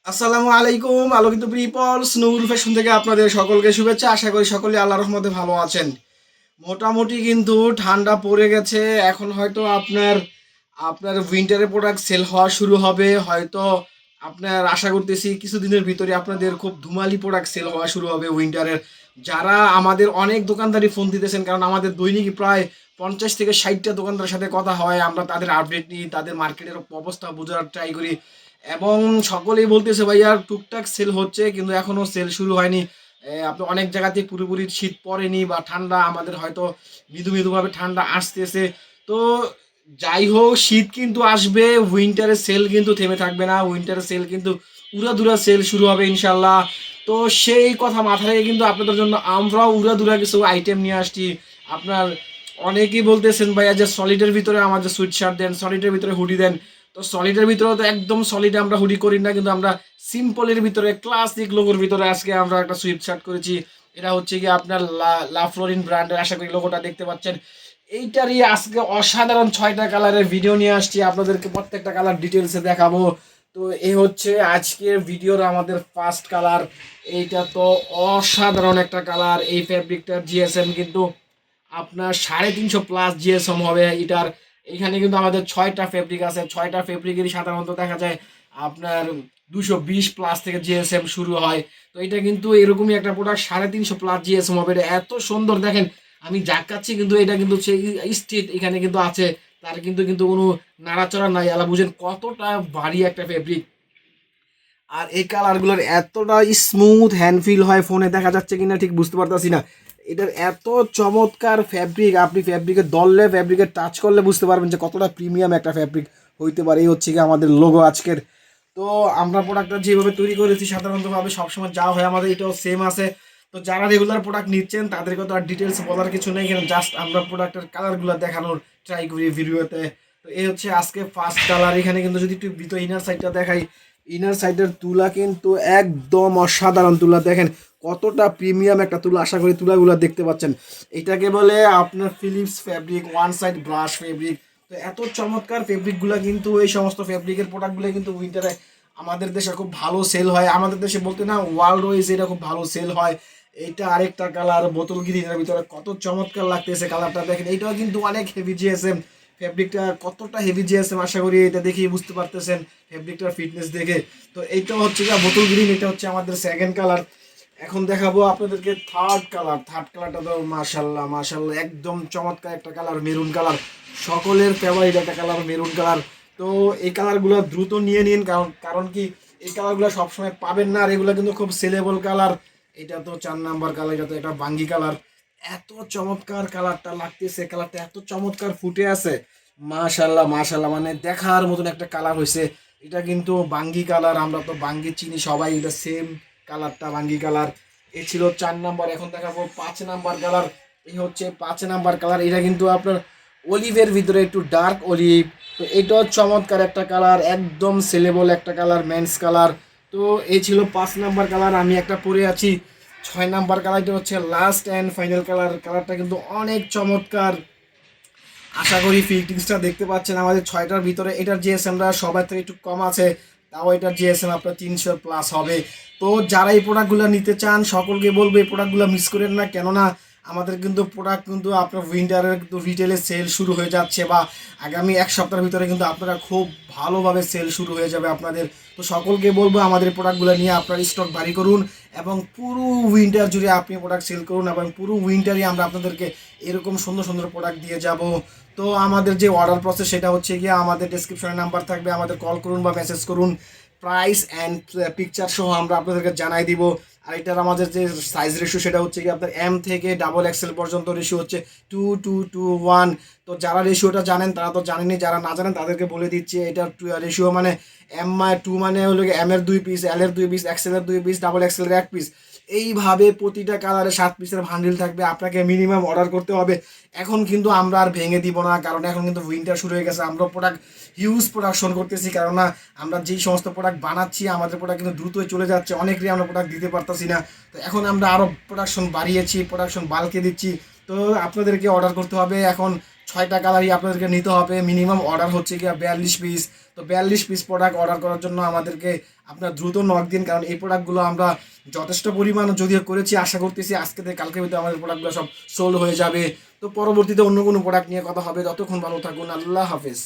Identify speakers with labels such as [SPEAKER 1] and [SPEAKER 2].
[SPEAKER 1] আসসালামু আলাইকুম আলোকিত পিপলস নূর ফ্যাশন থেকে আপনাদের সকলকে শুভেচ্ছা। আশা করি সকলে আল্লাহর রহমতে ভালো আছেন। মোটামুটি কিন্তু ঠান্ডা পড়ে গেছে। এখন হয়তো আপনার আপনার উইন্টারের প্রোডাক্ট সেল হওয়া শুরু হবে। হয়তো আপনার আশা করতেছি কিছুদিনের ভিতরে আপনাদের খুব ধুমালি প্রোডাক্ট সেল হওয়া শুরু হবে উইন্টারের। যারা আমাদের অনেক দোকানদারই ফোন দিতেছেন, কারণ আমাদের দৈনিক প্রায় 50 থেকে 60টা দোকানদারের সাথে কথা হয়। আমরা তাদের আপডেট নিই, তাদের মার্কেটের অবস্থা বোঝার ট্রাই করি এবং সকলেই বলতেছে ভাইয়া টুকটাক সেল হচ্ছে কিন্তু এখনও সেল শুরু হয়নি। আপনি অনেক জায়গাতে পুরোপুরি শীত পড়েনি বা ঠান্ডা আমাদের হয়তো মৃদু মৃদুভাবে ঠান্ডা আসতেছে। তো যাই হোক, শীত কিন্তু আসবে, উইন্টারের সেল কিন্তু থেমে থাকবে না। উইন্টারের সেল কিন্তু উড়াধুরা সেল শুরু হবে ইনশাল্লাহ। তো সেই কথা মাথায় রেখে কিন্তু আপনাদের জন্য আমরাও উড়াধুরা কিছু আইটেম নিয়ে আসছি। আপনার অনেকেই বলতেছেন ভাইয়া যে সলিডের ভিতরে আমাদের সুইট শার্ট দেন, সলিডের ভিতরে হুডি দেন। তো সলিডের ভিতরে তো একদম সলিড আমরা হুডি করি না, কিন্তু আমরা সিম্পলের ভিতরে ক্লাসিক লোগোর ভিতরে আজকে আমরা একটা সুইট শার্ট করেছি। এটা হচ্ছে কি আপনার লা ফ্লোরিন ব্র্যান্ডের, আশা করি লোগোটা দেখতে পাচ্ছেন। এইটারই আজকে অসাধারণ 6টা কালারের ভিডিও নিয়ে আসছি, আপনাদেরকে প্রত্যেকটা কালার ডিটেলসে দেখাবো। তো এই হচ্ছে আজকের ভিডিওর আমাদের ফার্স্ট কালার। এইটা তো অসাধারণ একটা কালার। এই ফ্যাব্রিকটার জিএসএম কিন্তু আপনার 350+ জিএসএম হবে এটার। এখানে কিন্তু আমাদের 6টা ফেব্রিক আছে, 6টা ফেব্রিকেরই সাধারণত দেখা যায় আপনার 220+ থেকে জিএসএম শুরু হয়। তো এটা কিন্তু এরকমই একটা প্রোডাক্ট, 350+ জিএসএম হবে। এটা এত সুন্দর দেখেন, আমি জাকাচ্ছি কিন্তু এটা কিন্তু সেই স্ট্রেট এখানে কিন্তু আছে, তার কিন্তু কিন্তু কোনো নাড়াচড়া নাই। আলা বুঝেন কতটা ভারী একটা ফেব্রিক। আর এই কালারগুলোর এতটা স্মুথ হ্যান্ড ফিল হয়, ফোনে দেখা যাচ্ছে কিনা ঠিক বুঝতে পারতাছি না। এটার এত চমৎকার ফ্যাব্রিক, আপনি ফ্যাব্রিকে দললে, ফ্যাব্রিকে টাচ করলে বুঝতে পারবেন যে কতটা প্রিমিয়াম একটা ফ্যাব্রিক হইতে পারে। এই হচ্ছে কি আমাদের লোগো আজকের। তো আমরা প্রোডাক্টটা যেভাবে তৈরি করেছি সাধারণতভাবে সবসময় যা হয় আমাদের এটাও সেম আছে। তো যারা রেগুলার প্রোডাক্ট নিচ্ছেন তাদেরকে তো আর ডিটেলস বলার কিছু নেই, এখানে জাস্ট আমরা প্রোডাক্টের কালারগুলো দেখানোর ট্রাই করি ভিডিওতে। তো এই হচ্ছে আজকে ফার্স্ট কালার। এখানে কিন্তু যদি একটু ভিতর ইনার সাইডটা দেখাই, ইনার সাইডের তুলা কিন্তু একদম অসাধারণ তুলা। দেখেন কতটা প্রিমিয়াম একটা তুলা, আশা করি তুলাগুলো দেখতে পাচ্ছেন। এটাকে বলে আপনার Philips fabric one side brush fabric. তো এত চমৎকার ফেব্রিকগুলো কিন্তু, এই সমস্ত ফেব্রিকের প্রোডাক্টগুলো কিন্তু উইন্টারে আমাদের দেশে খুব ভালো সেল হয়। আমাদের দেশে বলতে না, ওয়ার্ল্ড ওয়াইজ এটা খুব ভালো সেল হয়। এইটা আরেকটা কালার বোতল গ্রিনের ভিতরে, কত চমৎকার লাগতেছে কালারটা। দেখেন এইটাও কিন্তু অনেক হেভি জিএসএম ফেব্রিকটা, কতটা হেভি জিএসএম আশা করি এটা দেখেই বুঝতে পারতেছেন ফেব্রিকটার ফিটনেস দেখে। তো এইটা হচ্ছে গিয়ে বোতল গ্রিন, এটা হচ্ছে আমাদের সেকেন্ড কালার। এখন দেখাবো আপনাদেরকে থার্ড কালার। থার্ড কালারটা তো মাশাল্লাহ মাশাল্লাহ একদম চমৎকার একটা কালার, মেরুন কালার। সকলের ফেভারিট একটা কালার মেরুন কালার। তো এই কালারগুলো দ্রুত নিয়ে নিন, কারণ কারণ কি এই কালারগুলো সবসময় পাবেন না, আর এগুলো কিন্তু খুব সেলেবল কালার। এটা তো 4 নাম্বার কালার, এটা তো এটা বাঙ্গি কালার। এত চমৎকার কালারটা লাগতেছে, কালারটা এত চমৎকার ফুটে আছে, মাশাল্লাহ মাশাল্লাহ, মানে দেখার মতন একটা কালার হয়েছে। এটা কিন্তু বাঙ্গি কালার, আমরা তো বাঙ্গি চিনি সবাই, এটা সেম কালারটা বাঙ্গি কালার। এ ছিল 4 নাম্বার। এখন দেখাবো 5 নাম্বার কালার। এই হচ্ছে 5 নাম্বার কালার। এটা কিন্তু আপনার অলিভের ভিতরে একটু ডার্ক অলিভ। তো এটাও চমৎকার একটা কালার, একদম সেলেবল একটা কালার, মেন্স কালার। তো এই ছিল 5 নাম্বার কালার। আমি একটা পরে আছি 6 নাম্বার কালারটা হচ্ছে লাস্ট অ্যান্ড ফাইনাল কালার। কালারটা কিন্তু অনেক চমৎকার। আশা করি ফিটিংসটা দেখতে পাচ্ছেন আমাদের 6টার ভিতরে। এটার জিএসএমটা সবার থেকে একটু কম আছে, তাও এটার জিএসএম আপনার 300+ হবে। তো যারা এই প্রোডাক্টগুলো নিতে চান সকলকে বলবো এই প্রোডাক্টগুলো মিস করেন না, কেননা আমাদের কিন্তু প্রোডাক্ট কিন্তু আপনার উইন্টারের কিন্তু রিটেলে সেল শুরু হয়ে যাচ্ছে, বা আগামী 1 সপ্তাহের ভিতরে কিন্তু আপনারা খুব ভালোভাবে সেল শুরু হয়ে যাবে আপনাদের। তো সকলকে বলবো আমাদের প্রোডাক্টগুলো নিয়ে আপনার স্টক ভারী করুন এবং পুরো উইন্টার জুড়ে আপনি প্রোডাক্ট সেল করুন, এবং পুরো উইন্টারই আমরা আপনাদেরকে এরকম সুন্দর সুন্দর প্রোডাক্ট দিয়ে যাব। তো আমাদের যে অর্ডার প্রসেস সেটা হচ্ছে গিয়ে আমাদের ডেসক্রিপশনে নাম্বার থাকবে, আমাদের কল করুন বা মেসেজ করুন। প্রাইস অ্যান্ড পিকচার সহ আমরা আপনাদেরকে জানাই দিব। আর এটার আমাদের যে সাইজ রেশিও সেটা হচ্ছে কি আপনার এম থেকে XXL পর্যন্ত রেশিও হচ্ছে 2:1। তো যারা রেশিওটা জানেন তারা তো জানেনই, যারা না জানেন তাদেরকে বলে দিচ্ছি। এটার রেশিও মানে M2 মানে হলো এম এর 2 পিস, এল এর 2 পিস, XL এর 2 পিস, XXL এর 1 পিস। এইভাবে প্রতিটা কালারে 7 পিসের ভান্ডিল থাকবে, আপনাকে মিনিমাম অর্ডার করতে হবে। এখন কিন্তু আমরা আর ভেঙে দিব না, কারণ এখন কিন্তু উইন্টার শুরু হয়ে গেছে। আমরা প্রোডাক্ট হিউজ প্রোডাকশন করতেছি, কারণ আমরা যেই সমস্ত প্রোডাক্ট বানাচ্ছি আমাদের প্রোডাক্ট কিন্তু দ্রুতই চলে যাচ্ছে, অনেকেরই আমরা প্রোডাক্ট দিতে পারতেছি না। তো এখন আমরা আরও প্রোডাকশন বাড়িয়েছি, প্রোডাকশন বাল্কে দিচ্ছি। তো আপনাদেরকে অর্ডার করতে হবে এখন 6টা কালারই আপনাদেরকে নিতে হবে। মিনিমাম অর্ডার হচ্ছে গিয়ে 42 পিস। তো 42 পিস প্রোডাক্ট অর্ডার করার জন্য আমাদেরকে আপনার দ্রুত নক দিন, কারণ এই প্রোডাক্টগুলো আমরা যথেষ্ট পরিমাণ যদিও করেছি, আশা করতেছি আজকে থেকে কালকের ভিতরে আমাদের প্রোডাক্টগুলো সব সোল্ড হয়ে যাবে। তো পরবর্তীতে অন্য কোনো প্রোডাক্ট নিয়ে কথা হবে। ততক্ষণ ভালো থাকুন, আল্লাহ হাফেজ।